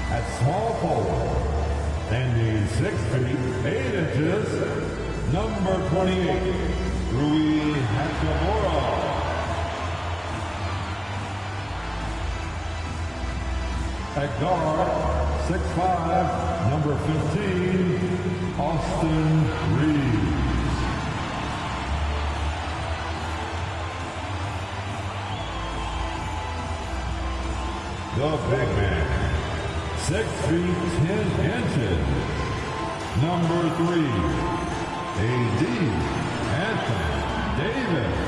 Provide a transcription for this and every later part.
At small forward, standing 6 feet 8 inches, number 28, Rui Hachimura. At guard, 6'5", number 15, Austin Reeves. The big man, 6 feet 10 inches, number 3, A.D. Anthony Davis.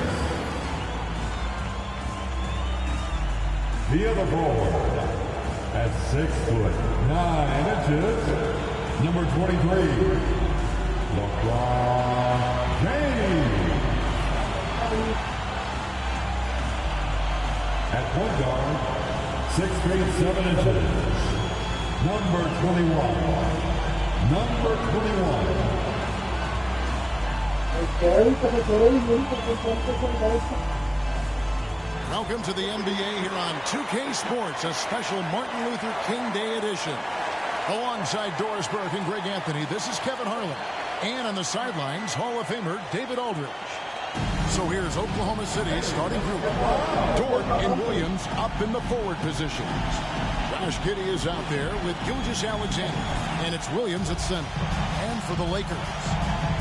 The other forward, at 6 foot 9 inches, number 23, LeBron James. At point guard, 6 feet 7 inches, number 21. Number 21. Welcome to the NBA here on 2K Sports, a special Martin Luther King Day edition. Alongside Doris Burke and Greg Anthony, this is Kevin Harlan. And on the sidelines, Hall of Famer David Aldridge. So here's Oklahoma City's starting group. Dort and Williams up in the forward positions. Josh Giddey is out there with Gilgeous-Alexander. And it's Williams at center. And for the Lakers,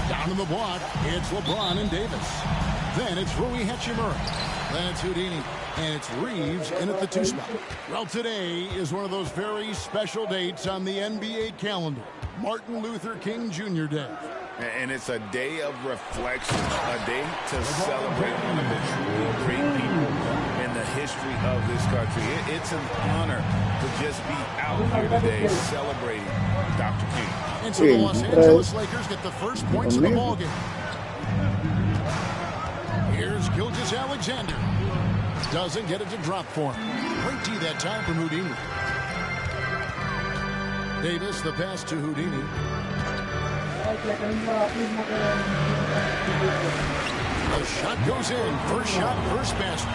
down in the block, it's LeBron and Davis. Then it's Rui Hachimura. Then it's Houdini. And it's Reeves in at the 2 spot. Well, today is one of those very special dates on the NBA calendar. Martin Luther King Jr. Day. And it's a day of reflection, a day to celebrate one of the true great people in the history of this country. It's an honor to just be out here today celebrating Dr. King. And so the Los Angeles Lakers get the first points of the ballgame. Here's Gilgeous-Alexander. Doesn't get it to drop for him. Great D that time from Houdini. Davis, the pass to Houdini. The shot goes in. First shot, first basket.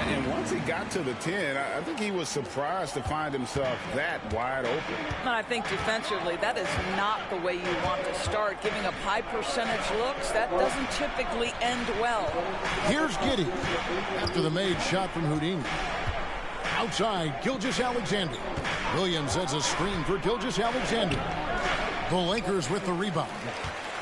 And once he got to the 10, I think he was surprised to find himself that wide open. I think defensively, that is not the way you want to start. Giving up high percentage looks, that doesn't typically end well. Here's Giddey after the made shot from Houdini. Outside, Gilgeous-Alexander. Williams sets a screen for Gilgeous-Alexander. The Lakers with the rebound.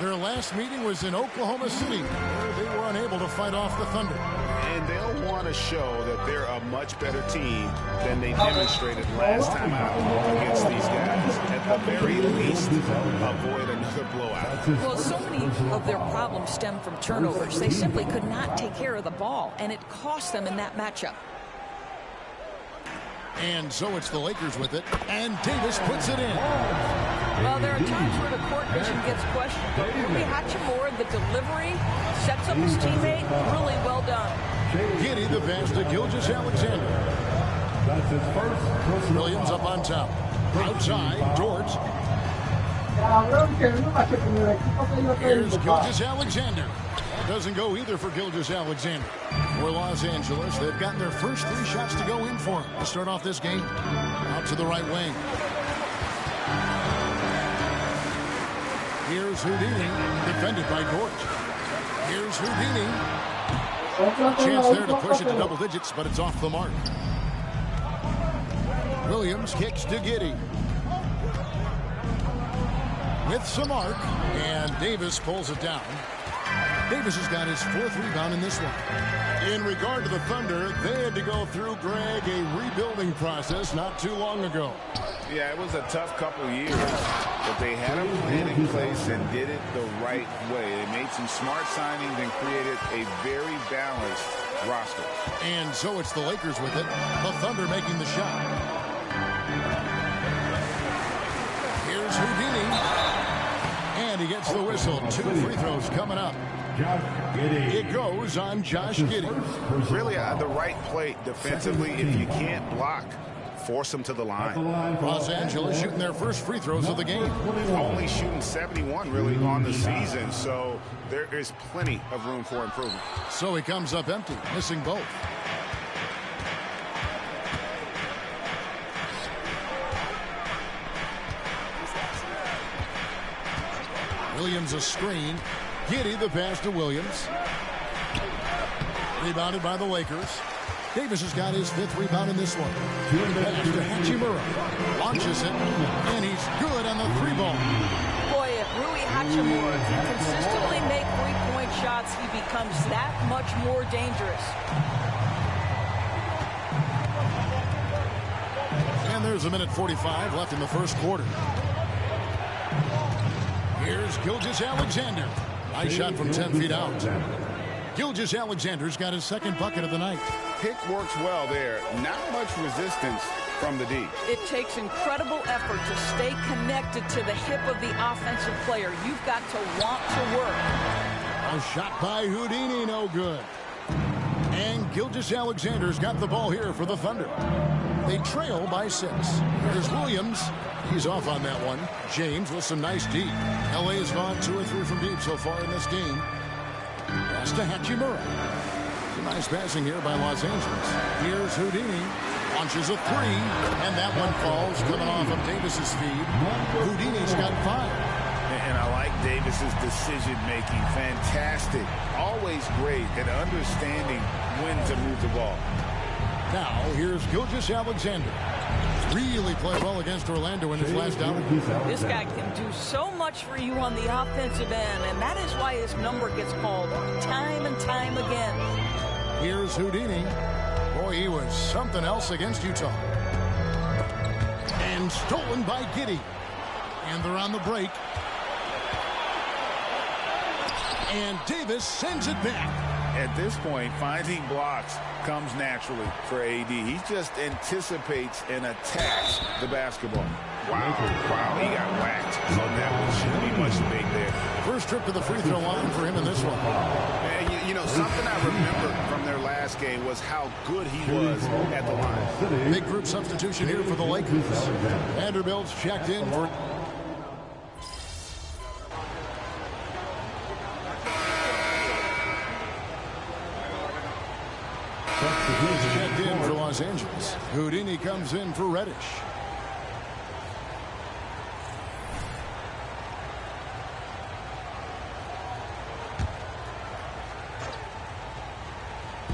Their last meeting was in Oklahoma City, where they were unable to fight off the Thunder. And they'll want to show that they're a much better team than they demonstrated last time out against these guys. At the very least, avoid another blowout. Well, so many of their problems stem from turnovers. They simply could not take care of the ball, and it cost them in that matchup. And so it's the Lakers with it, and Davis puts it in. Well, there are times where the court vision gets questioned. But Rui Hachimura, the delivery, sets up his teammate. Really well done. Giddey the pass to Gilgeous-Alexander. That's his first. Williams up on top. Outside, Dort. Here's Gilgeous-Alexander. Doesn't go either for Gilgeous-Alexander. For Los Angeles, they've gotten their first 3 shots to go in for him to start off this game. Out to the right wing. Here's Houdini, defended by Dort. Here's Houdini. Chance there to push it to double digits, but it's off the mark. Williams kicks to Giddey. With some arc, and Davis pulls it down. Davis has got his 4th rebound in this one. In regard to the Thunder, they had to go through, Greg, a rebuilding process not too long ago. Yeah, it was a tough couple years, but they had a plan in place and did it the right way. They made some smart signings and created a very balanced roster. And so it's the Lakers with it. The Thunder making the shot. Here's Houdini. And he gets the whistle. 2 free throws coming up. It goes on Josh Giddey. Really the right play defensively. If you can't block, force them to the line. Los Angeles shooting their first free throws of the game. Only shooting 71 really on the season, so there is plenty of room for improvement. So he comes up empty, missing both. Williams a screen. Giddey the pass to Williams. Rebounded by the Lakers. Davis has got his 5th rebound in this one. Pass to Hachimura. Launches it, and he's good on the 3-ball. Boy, if Rui Hachimura can consistently make 3-point shots, he becomes that much more dangerous. And there's 1:45 left in the first quarter. Here's Gilgeous-Alexander. Nice shot from 10 feet out. Gilgeous-Alexander's got his 2nd bucket of the night. Pick works well there. Not much resistance from the D. It takes incredible effort to stay connected to the hip of the offensive player. You've got to want to work. A shot by Houdini, no good. And Gilgeous-Alexander's got the ball here for the Thunder. They trail by 6. There's Williams. He's off on that one. James with some nice deep. LA has gone 2 or 3 from deep so far in this game. Pass to Hachimura. Some nice passing here by Los Angeles. Here's Houdini. Launches a 3. And that one falls coming off of Davis's feed. Houdini's got 5. And I like Davis's decision-making. Fantastic. Always great at understanding when to move the ball. Now, here's Gilgeous-Alexander. Really played well against Orlando in his last outing. This guy can do so much for you on the offensive end, and that is why his number gets called time and time again. Here's Houdini. Boy, he was something else against Utah. And stolen by Giddey. And they're on the break. And Davis sends it back. At this point, finding blocks comes naturally for AD. He just anticipates and attacks the basketball. Wow, he got whacked on that one. Shouldn't be much debate there. First trip to the free throw line for him in this one. And you know, something I remember from their last game was how good he was at the line. Big group substitution here for the Lakers. Vanderbilt's checked in for... checked in for Los Angeles. Houdini comes in for Reddish.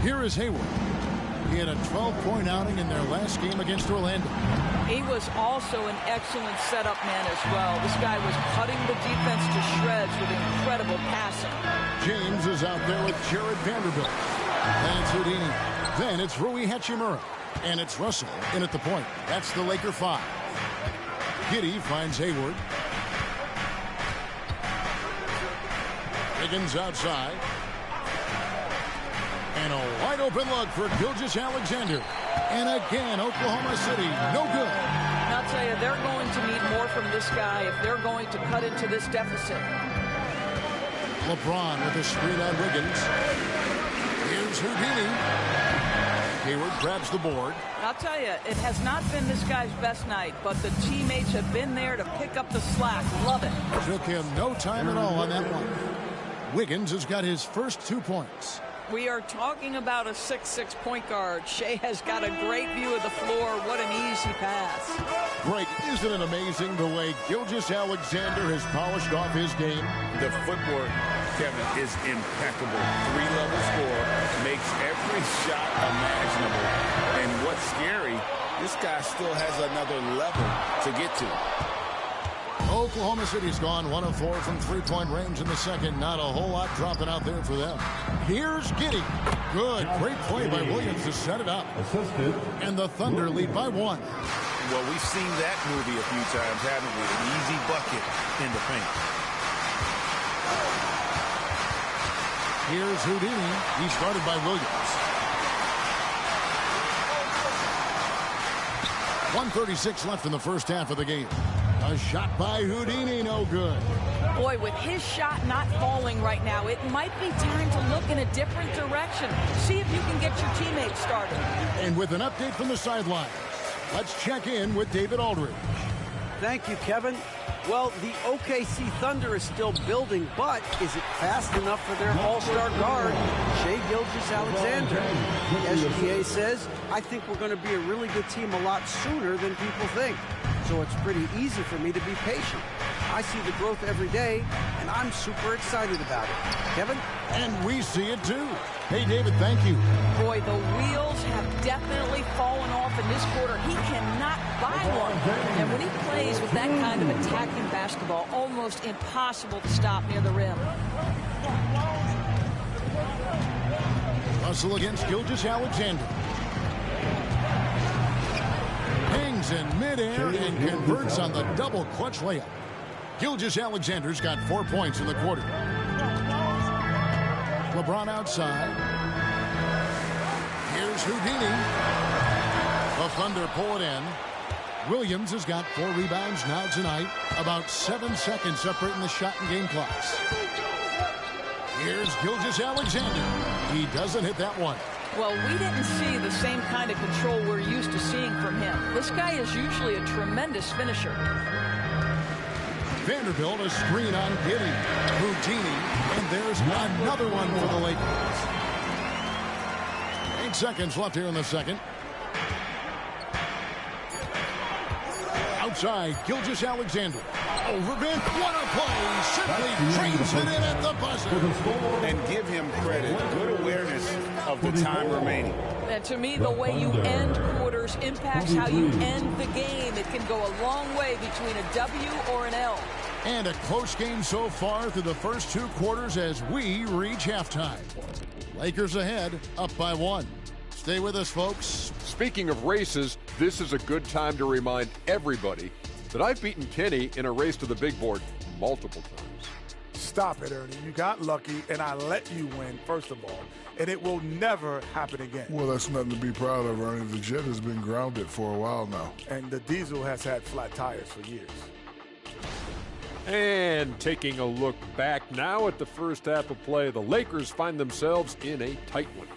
Here is Hayward. He had a 12-point outing in their last game against Orlando. He was also an excellent setup man as well. This guy was cutting the defense to shreds with incredible passing. James is out there with Jared Vanderbilt. And it's Houdini. Then it's Rui Hachimura. And it's Russell in at the point. That's the Laker 5. Giddey finds Hayward. Higgins outside. And a wide open look for Gilgeous-Alexander. And again, Oklahoma City, no good. And I'll tell you, they're going to need more from this guy if they're going to cut into this deficit. LeBron with a screen on Wiggins. Here's Houdini. Hayward grabs the board. I'll tell you, it has not been this guy's best night, but the teammates have been there to pick up the slack. Love it. Took him no time at all on that one. Wiggins has got his first 2 points. We are talking about a 6'6" point guard. Shea has got a great view of the floor. What an easy pass. Greg, isn't it amazing the way Gilgeous-Alexander has polished off his game? The footwork, Kevin, is impeccable. 3-level score, makes every shot imaginable. And what's scary, this guy still has another level to get to. Oklahoma City's gone 1 of 4 from three-point range in the second. Not a whole lot dropping out there for them. Here's Giddey. Good. Great play by Williams to set it up. Assisted. And the Thunder lead by 1. Well, we've seen that movie a few times, haven't we? An easy bucket in the paint. Here's Houdini. He's guarded by Williams. 1:36 left in the first half of the game. A shot by Houdini, no good. Boy, with his shot not falling right now, it might be time to look in a different direction. See if you can get your teammates started. And with an update from the sideline, let's check in with David Aldridge. Thank you, Kevin. Well, the OKC Thunder is still building, but is it fast enough for their all-star guard, Shai Gilgeous-Alexander? SGA says, I think we're going to be a really good team a lot sooner than people think. So it's pretty easy for me to be patient. I see the growth every day, and I'm super excited about it. Kevin? And we see it too. Hey, David, thank you. Boy, the wheels have definitely fallen off in this quarter. He cannot buy one. And when he plays with that kind of attacking basketball, almost impossible to stop near the rim. Hustle against Gilgeous-Alexander. Hangs in midair and converts on the double clutch layup. Gilgeous-Alexander's got 4 points in the quarter. LeBron outside. Here's Houdini. The Thunder pull it in. Williams has got 4 rebounds now tonight. About 7 seconds separating the shot and game clocks. Here's Gilgeous-Alexander. He doesn't hit that one. Well, we didn't see the same kind of control we're used to seeing from him. This guy is usually a tremendous finisher. Vanderbilt, a screen on Giddey. Houdini, and there's another one for the Lakers. 8 seconds left here in the second. Outside, Gilgeous-Alexander. Over Van. What a play! Simply trains it in at the buzzer. And give him credit. Good awareness of the time remaining. And to me, the way you end quarters impacts how you end the game. It can go a long way between a W or an L. And a close game so far through the first 2 quarters as we reach halftime. Lakers ahead, up by 1. Stay with us, folks. Speaking of races, this is a good time to remind everybody that I've beaten Kenny in a race to the big board multiple times. Stop it, Ernie. You got lucky, and I let you win, first of all. And it will never happen again. Well, that's nothing to be proud of, Ernie. The Jet has been grounded for a while now. And the Diesel has had flat tires for years. And taking a look back now at the first half of play, the Lakers find themselves in a tight one.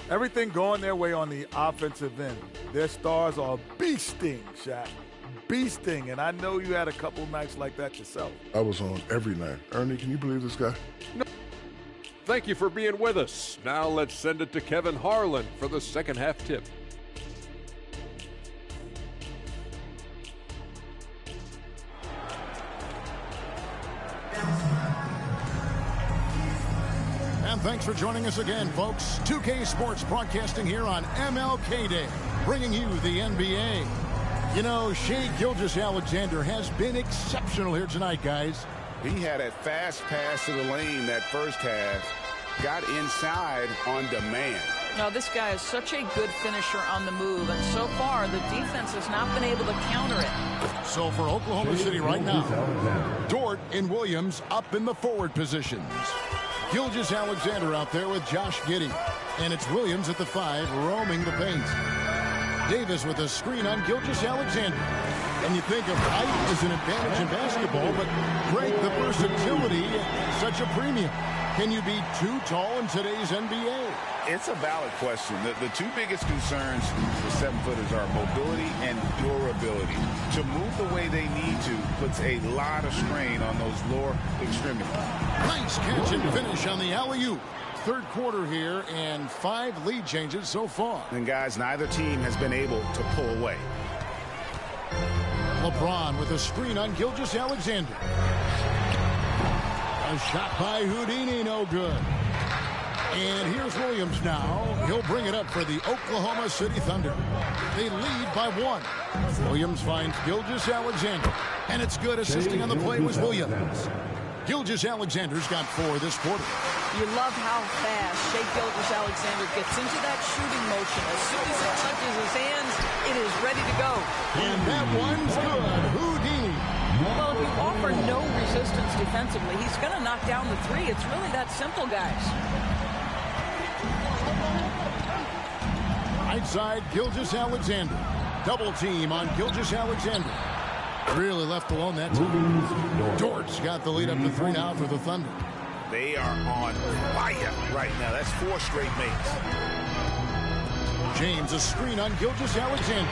Everything going their way on the offensive end. Their stars are beasting, Shaq. Beasting, and I know you had a couple nights like that yourself. I was on every night. Ernie, can you believe this guy? No. Thank you for being with us. Now let's send it to Kevin Harlan for the second half tip. And thanks for joining us again, folks. 2K Sports broadcasting here on MLK Day, bringing you the NBA. You know, Shai Gilgeous-Alexander has been exceptional here tonight, guys. He had a fast pass to the lane that first half. Got inside on demand. Now, this guy is such a good finisher on the move, and so far, the defense has not been able to counter it. So for Oklahoma City right now, Dort and Williams up in the forward positions. Gilgeous-Alexander out there with Josh Giddey. And it's Williams at the 5, roaming the paint. Davis with a screen on Gilgeous-Alexander. And you think of height as an advantage in basketball, but Greg, the versatility is such a premium. Can you be too tall in today's NBA? It's a valid question. The 2 biggest concerns for 7-footers are mobility and durability. To move the way they need to puts a lot of strain on those lower extremities. Nice catch and finish on the alley-oop. Third quarter here and 5 lead changes so far. And guys, neither team has been able to pull away. LeBron with a screen on Gilgeous-Alexander. A shot by Houdini, no good. And here's Williams now. He'll bring it up for the Oklahoma City Thunder. They lead by 1. Williams finds Gilgeous-Alexander. And it's good. Assisting on the play was Williams. Gilgeous-Alexander's got 4 this quarter. You love how fast Shai Gilgeous-Alexander gets into that shooting motion. As soon as it touches his hands, it is ready to go. And that one's good. Houdini. Well, if you offer no resistance defensively, he's going to knock down the 3. It's really that simple, guys. Right side, Gilgeous-Alexander. Double team on Gilgeous-Alexander. Really left alone that time. Dort's got the lead up to 3 now for the Thunder. They are on fire right now. That's 4 straight makes. James, a screen on Gilgeous-Alexander.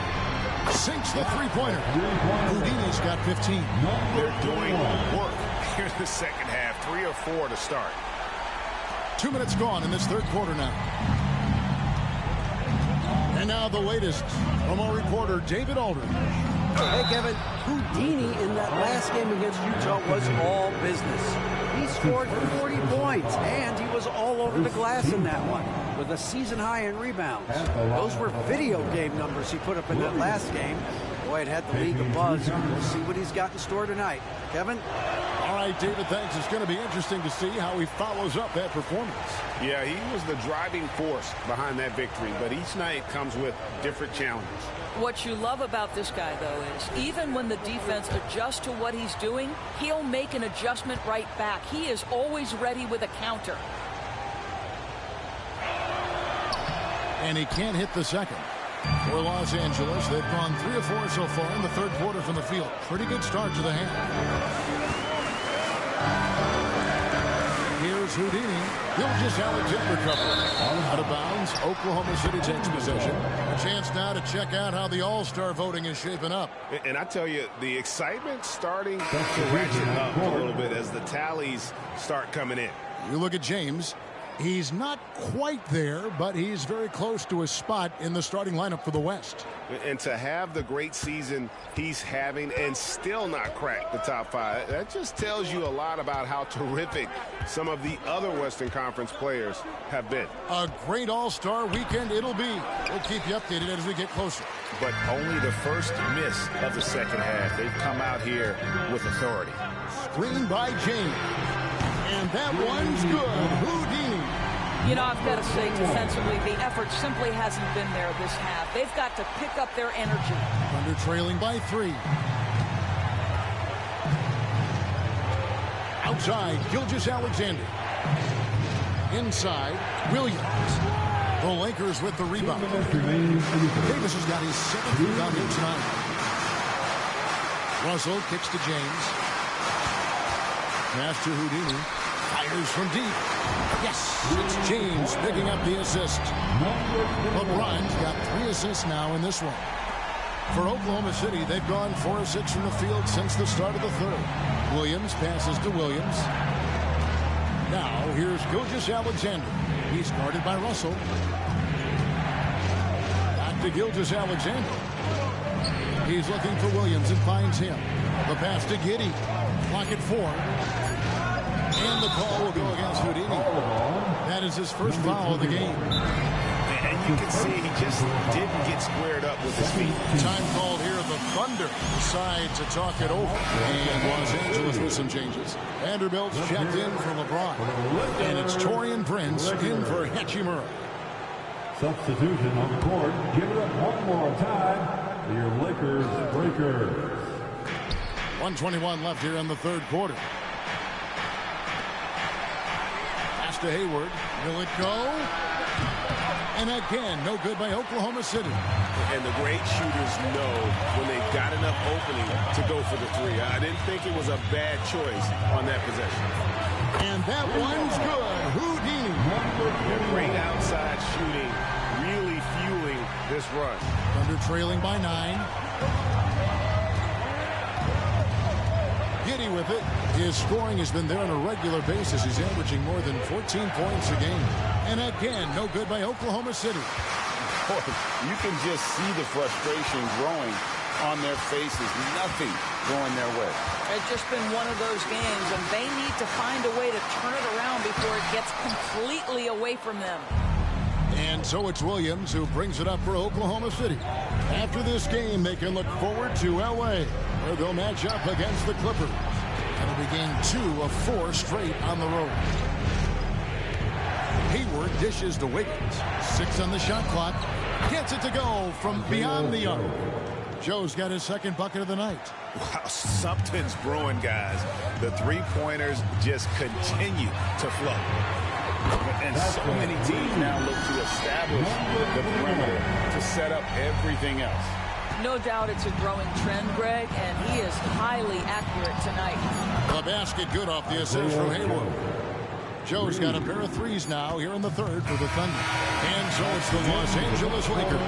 Sinks the three-pointer. Houdini's got 15. They're doing work here in the second half. 3 or 4 to start. 2 minutes gone in this third quarter now. And now the latest from our reporter, David Aldridge. Hey, Kevin, Houdini in that last game against Utah was all business. He scored 40 points, and he was all over the glass in that one with a season high in rebounds. Those were video game numbers he put up in that last game. Boy, it had the league abuzz. We'll see what he's got in store tonight. Kevin? All right, David, thanks. It's going to be interesting to see how he follows up that performance. Yeah, he was the driving force behind that victory, but each night comes with different challenges. What you love about this guy, though, is even when the defense adjusts to what he's doing, he'll make an adjustment right back. He is always ready with a counter. And he can't hit the second. For Los Angeles, they've gone 3 of 4 so far in the third quarter from the field. Pretty good start to the hand. Here's Houdini. Gilgeous-Alexander cover. Out of bounds. Oklahoma City takes possession. A chance now to check out how the All-Star voting is shaping up. And I tell you, the excitement's starting to ratchet up a little bit as the tallies start coming in. You look at James. He's not quite there, but he's very close to a spot in the starting lineup for the West. And to have the great season he's having and still not crack the top 5, that just tells you a lot about how terrific some of the other Western Conference players have been. A great All-Star weekend it'll be. We'll keep you updated as we get closer. But only the first miss of the second half. They've come out here with authority. Screen by James. And that one's good. Houdini. You know, I've got to say, defensively, the effort simply hasn't been there this half. They've got to pick up their energy. Thunder trailing by 3. Outside, Gilgeous-Alexander. Inside, Williams. The Lakers with the rebound. Davis has got his 7th rebound here tonight. Russell kicks to James. Pass to Houdini. Fires from deep. Yes, it's James picking up the assist. LeBron's got 3 assists now in this one. For Oklahoma City, they've gone 4 of 6 from the field since the start of the third. Williams passes to Williams. Now, here's Gilgeous-Alexander. He's guarded by Russell. Back to Gilgeous-Alexander. He's looking for Williams and finds him. The pass to Giddey. Clock at 4. And the call will go against Houdini. That is his first foul of the game. And you can see he just didn't get squared up with his feet. Time called here. The Thunder decide to talk it over. And Los Angeles with some changes. Vanderbilt's checked in for LeBron. And it's Taurean Prince in for Hachimura. Substitution on the court. Give it up one more time for your Lakers breakers. 1:21 left here in the third quarter. Pass to Hayward. Will it go? And again, no good by Oklahoma City. And the great shooters know when they've got enough opening to go for the 3. I didn't think it was a bad choice on that possession. And that one's good. Houdini. Great outside shooting, really fueling this run. Thunder trailing by 9. Giddey with it. His scoring has been there on a regular basis. He's averaging more than 14 points a game. And again, no good by Oklahoma City. Boy, you can just see the frustration growing on their faces. Nothing going their way. It's just been one of those games, and they need to find a way to turn it around before it gets completely away from them. And so it's Williams who brings it up for Oklahoma City. After this game, they can look forward to L.A., where they'll match up against the Clippers. And it'll be game 2 of 4 straight on the road. Hayward dishes to Wiggins. 6 on the shot clock. Gets it to go from beyond the arc. Joe's got his second bucket of the night. Wow, something's brewing, guys. The three-pointers just continue to flow. And so many teams now look to establish the perimeter to set up everything else. No doubt it's a growing trend, Greg, and he is highly accurate tonight. The basket good off the assist from Hayward. Joe's got a pair of threes now here in the third for the Thunder. And so it's the Los Angeles Lakers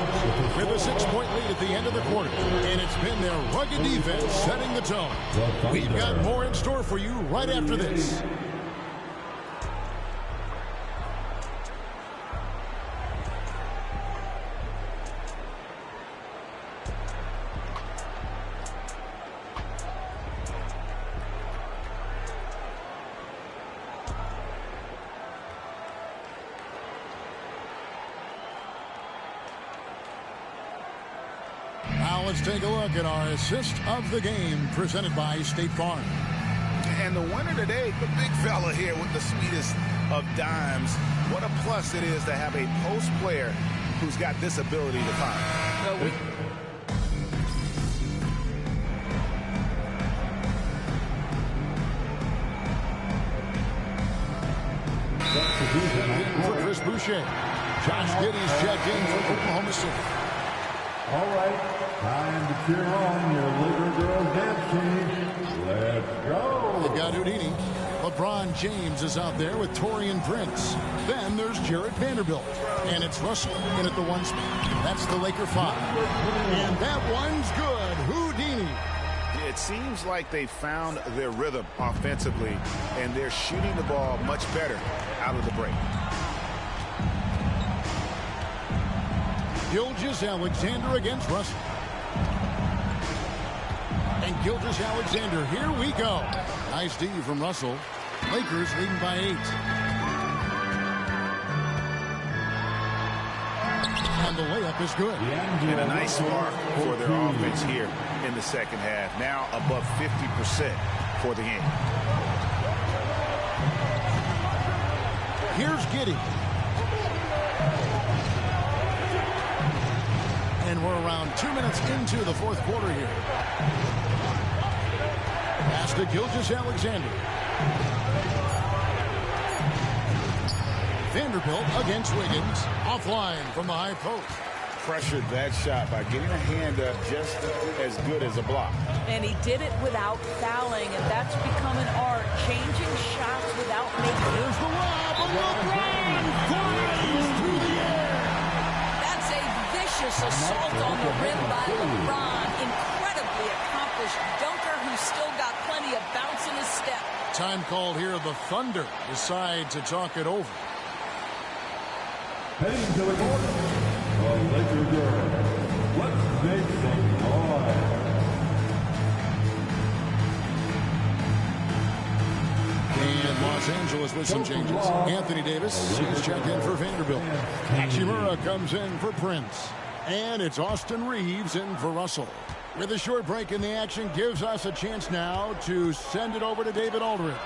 with a 6-point lead at the end of the quarter. And it's been their rugged defense setting the tone. We've got more in store for you right after this. Now let's take a look at our assist of the game presented by State Farm. And the winner today, the big fella here with the sweetest of dimes. What a plus it is to have a post player who's got this ability to find. For Chris Boucher. Josh Giddey's checked in for Oklahoma City. All right, time to cheer on your Laker girls dance team. Let's go. They've got Houdini. LeBron James is out there with Taurean Prince. Then there's Jarrett Vanderbilt. And it's Russell in at the 1 spot. That's the Laker 5. And that one's good. Houdini. It seems like they found their rhythm offensively, and they're shooting the ball much better out of the break. Gilgeous-Alexander against Russell. And Gilgeous-Alexander, here we go. Nice D from Russell. Lakers leading by 8. And the layup is good. And a nice spark for their offense here in the second half. Now above 50% for the game. Here's Giddey. And we're around 2 minutes into the fourth quarter here. Pass to Gilgeous-Alexander. Vanderbilt against Wiggins. Offline from the high post. Pressured that shot by getting a hand up just as good as a block. And he did it without fouling, and that's become an art, changing shots without making. Here's the lob, and LeBron flies through the air. That's a vicious assault on the rim by LeBron. Incredibly accomplished dunker who's still got plenty of bounce in his step. Time called here. The Thunder decide to talk it over. Heading to the corner, the Laker girls. Let's make some noise. And Los Angeles with some changes. Anthony Davis is checked in for Vanderbilt. Hachimura comes in for Prince. And it's Austin Reeves in for Russell. With a short break in the action, gives us a chance now to send it over to David Aldridge.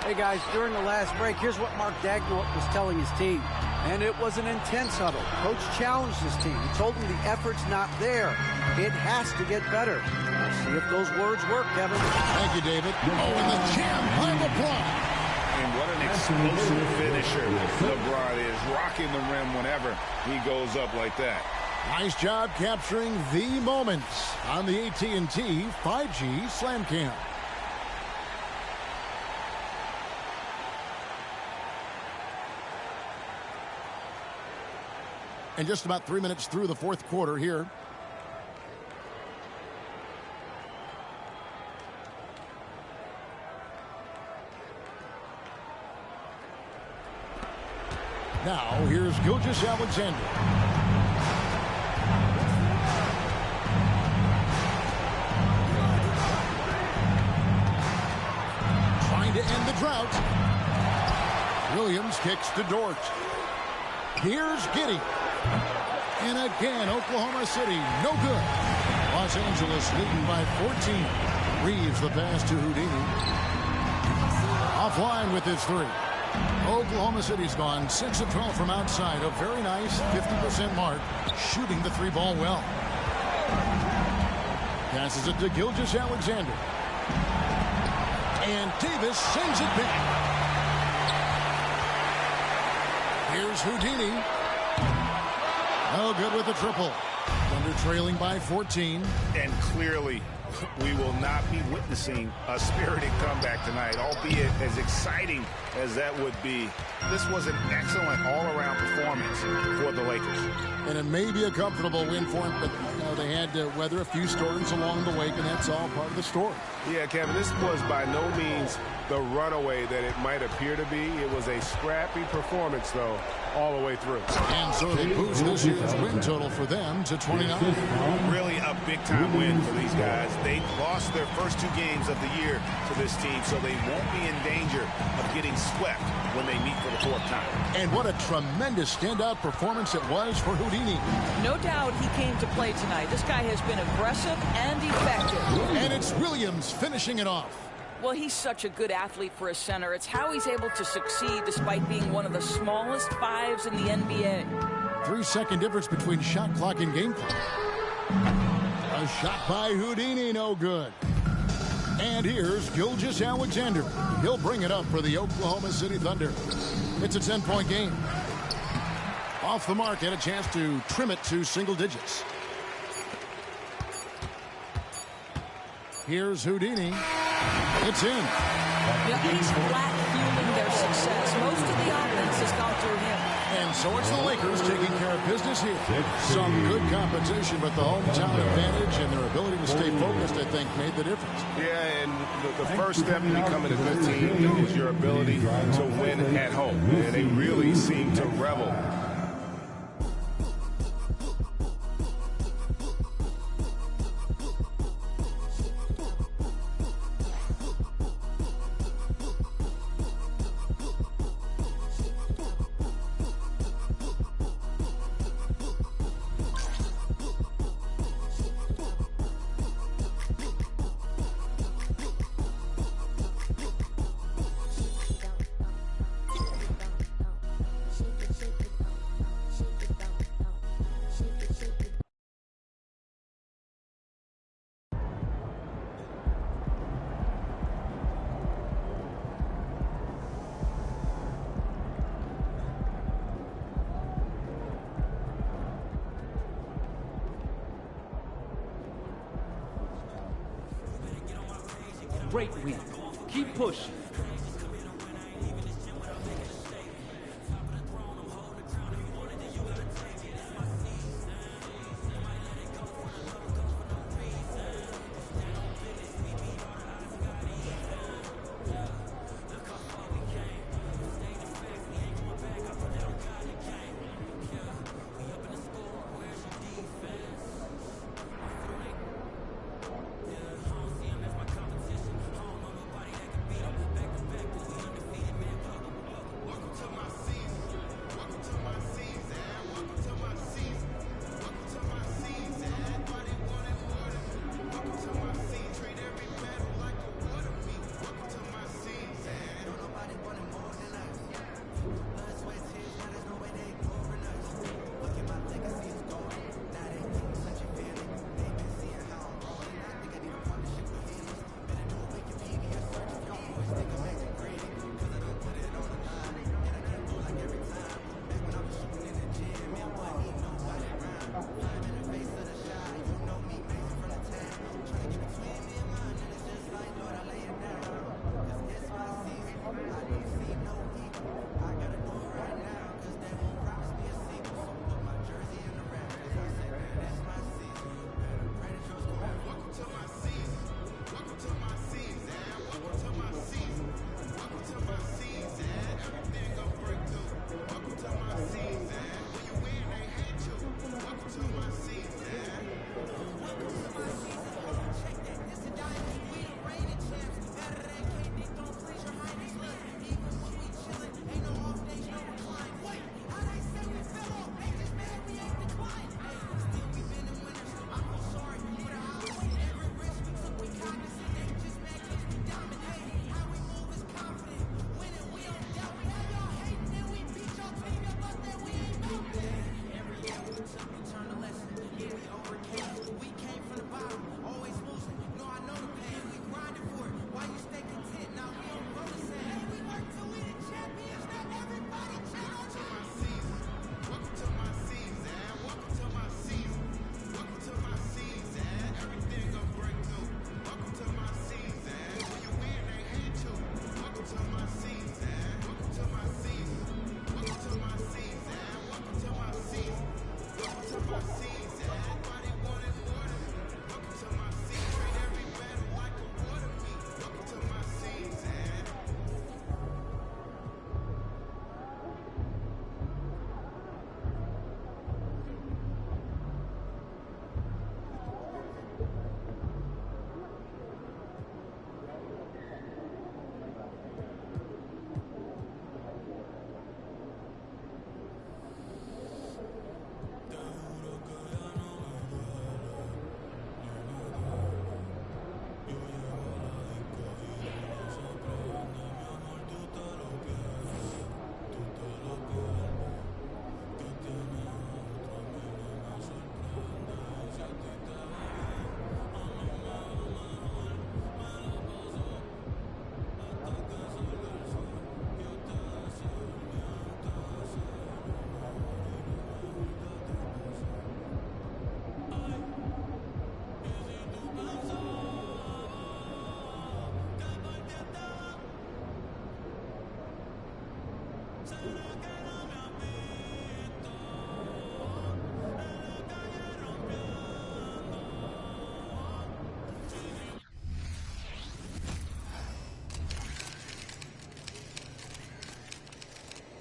Hey, guys, during the last break, here's what Mark Daigneault was telling his team. And it was an intense huddle. Coach challenged his team. He told them the effort's not there. It has to get better. We'll see if those words work, Kevin. Thank you, David. Oh, and the jam by LeBron. And what an explosive finisher LeBron is, rocking the rim whenever he goes up like that. Nice job capturing the moments on the AT&T 5G Slam Cam. And just about 3 minutes through the fourth quarter here. Now, here's Gilgeous-Alexander. drought. Williams kicks to Dort. Here's Giddey. And again, Oklahoma City, no good. Los Angeles leading by 14. Reeves the pass to Houdini. Offline with his three. Oklahoma City's gone 6 of 12 from outside. A very nice 50% mark. Shooting the three ball well. Passes it to Gilgeous-Alexander. And Davis sends it back. Here's Houdini. No good with the triple. Thunder trailing by 14. And clearly, we will not be witnessing a spirited comeback tonight, albeit as exciting as that would be. This was an excellent all-around performance for the Lakers. And it may be a comfortable win for them, but they had to weather a few storms along the way, and that's all part of the story. Yeah, Kevin, this was by no means the runaway that it might appear to be. It was a scrappy performance, though, all the way through. And so they boost this year's win total for them to 29. Really a big-time win for these guys. They lost their first 2 games of the year to this team, so they won't be in danger of getting swept when they meet for the 4th time. And what a tremendous standout performance it was for Houdini. No doubt he came to play tonight. This guy has been aggressive and effective. And it's Williams finishing it off. Well, he's such a good athlete for a center. It's how he's able to succeed despite being one of the smallest 5s in the NBA. 3-second difference between shot clock and game clock. A shot by Houdini, no good. And here's Gilgeous-Alexander. He'll bring it up for the Oklahoma City Thunder. It's a 10-point game. Off the mark, had a chance to trim it to single digits. Here's Houdini. It's in. He's flat fueling their success. Most of the offense has gone through him. And so it's the Lakers taking care of business here. Some good competition, but the hometown advantage and their ability to stay focused, I think, made the difference. Yeah, and the first step in becoming a good team is your ability to win at home. And they really seem to revel. Great win. Keep pushing.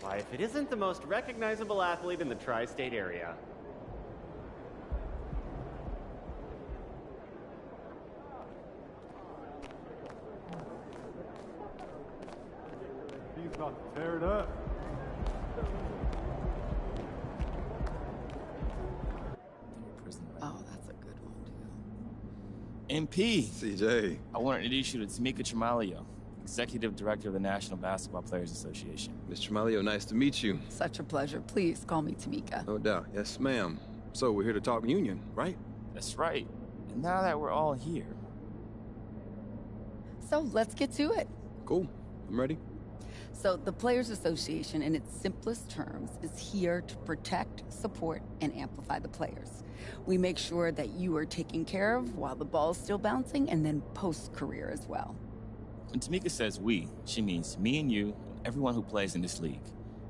Why, if it isn't the most recognizable athlete in the tri-state area. He's about to tear it up. Oh, that's a good one, too. MP. CJ. I want to introduce you to Tamika Tremalio, Executive Director of the National Basketball Players Association. Ms. Tremalio, nice to meet you. Such a pleasure. Please call me Tamika. No doubt. Yes, ma'am. So we're here to talk union, right? That's right. And now that we're all here. So let's get to it. Cool. I'm ready. So the Players Association, in its simplest terms, is here to protect, support, and amplify the players. We make sure that you are taken care of while the ball's still bouncing, and then post-career as well. When Tamika says we, she means me and you and everyone who plays in this league.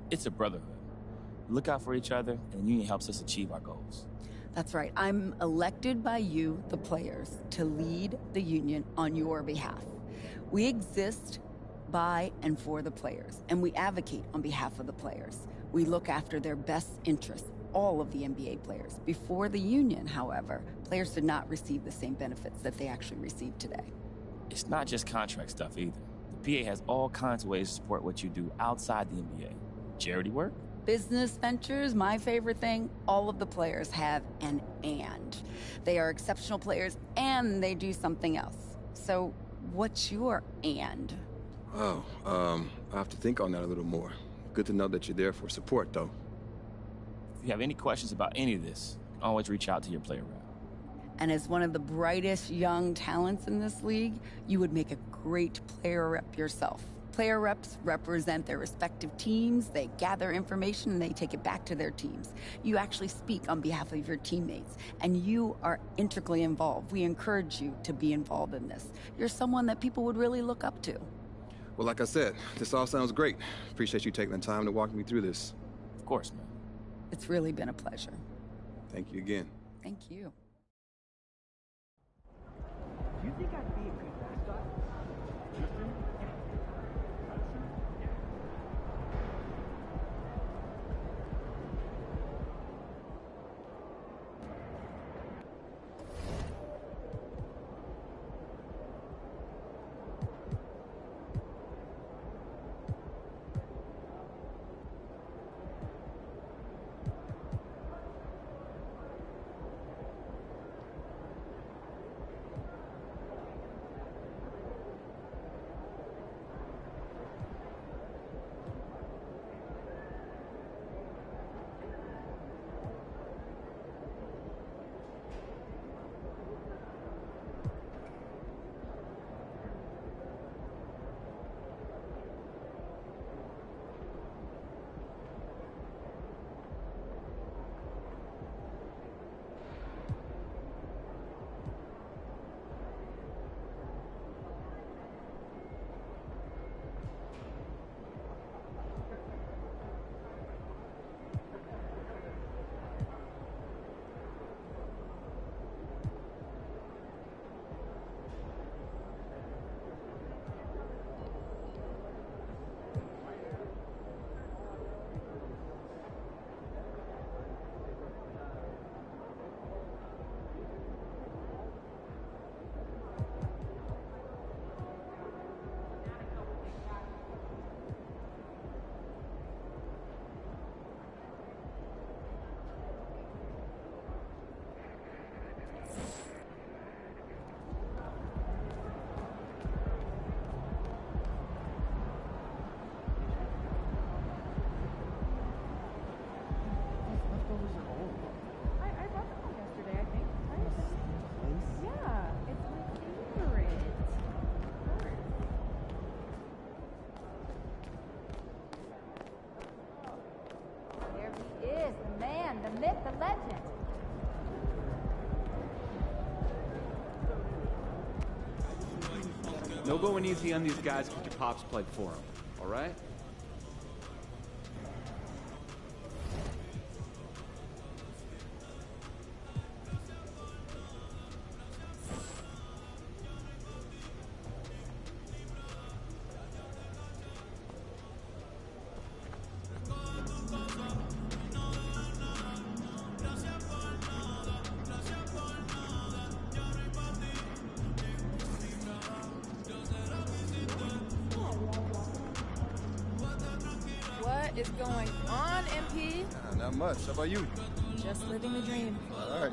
It's a brotherhood. We look out for each other, and the union helps us achieve our goals. That's right. I'm elected by you, the players, to lead the union on your behalf. We exist by and for the players, and we advocate on behalf of the players. We look after their best interests, all of the NBA players. Before the union, however, players did not receive the same benefits that they actually receive today. It's not just contract stuff either. The PA has all kinds of ways to support what you do outside the NBA. Charity work? Business ventures, my favorite thing, all of the players have an and. They are exceptional players and they do something else. So what's your and? Oh, I have to think on that a little more. Good to know that you're there for support, though. If you have any questions about any of this, you can always reach out to your player rep. And as one of the brightest young talents in this league, you would make a great player rep yourself. Player reps represent their respective teams, they gather information, and they take it back to their teams. You actually speak on behalf of your teammates, and you are integrally involved. We encourage you to be involved in this. You're someone that people would really look up to. Well, like I said, this all sounds great. Appreciate you taking the time to walk me through this. Of course, man. It's really been a pleasure. Thank you again. Thank you. Do you think I'd be a good mascot? No going easy on these guys because your pops played for them, all right? is going on, MP? Not much. How about you? Just living the dream. All right.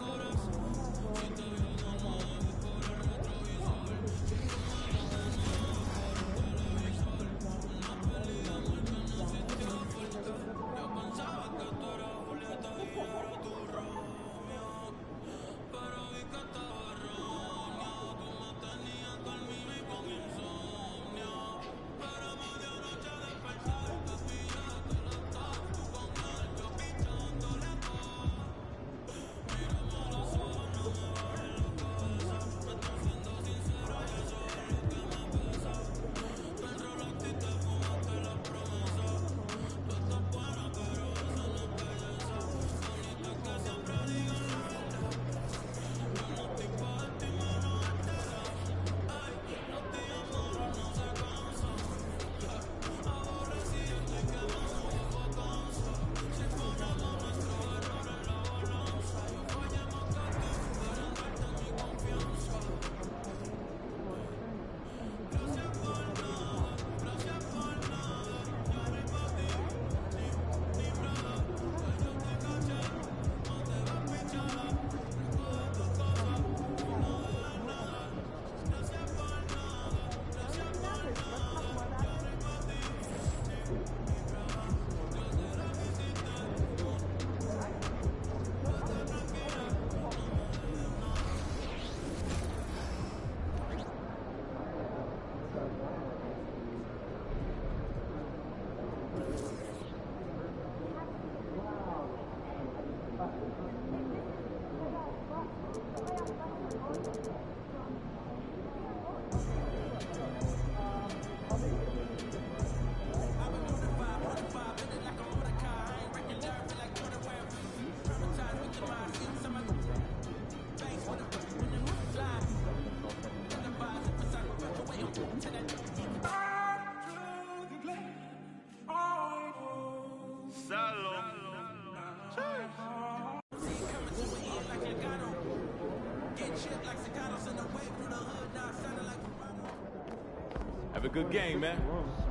Have a good game, man.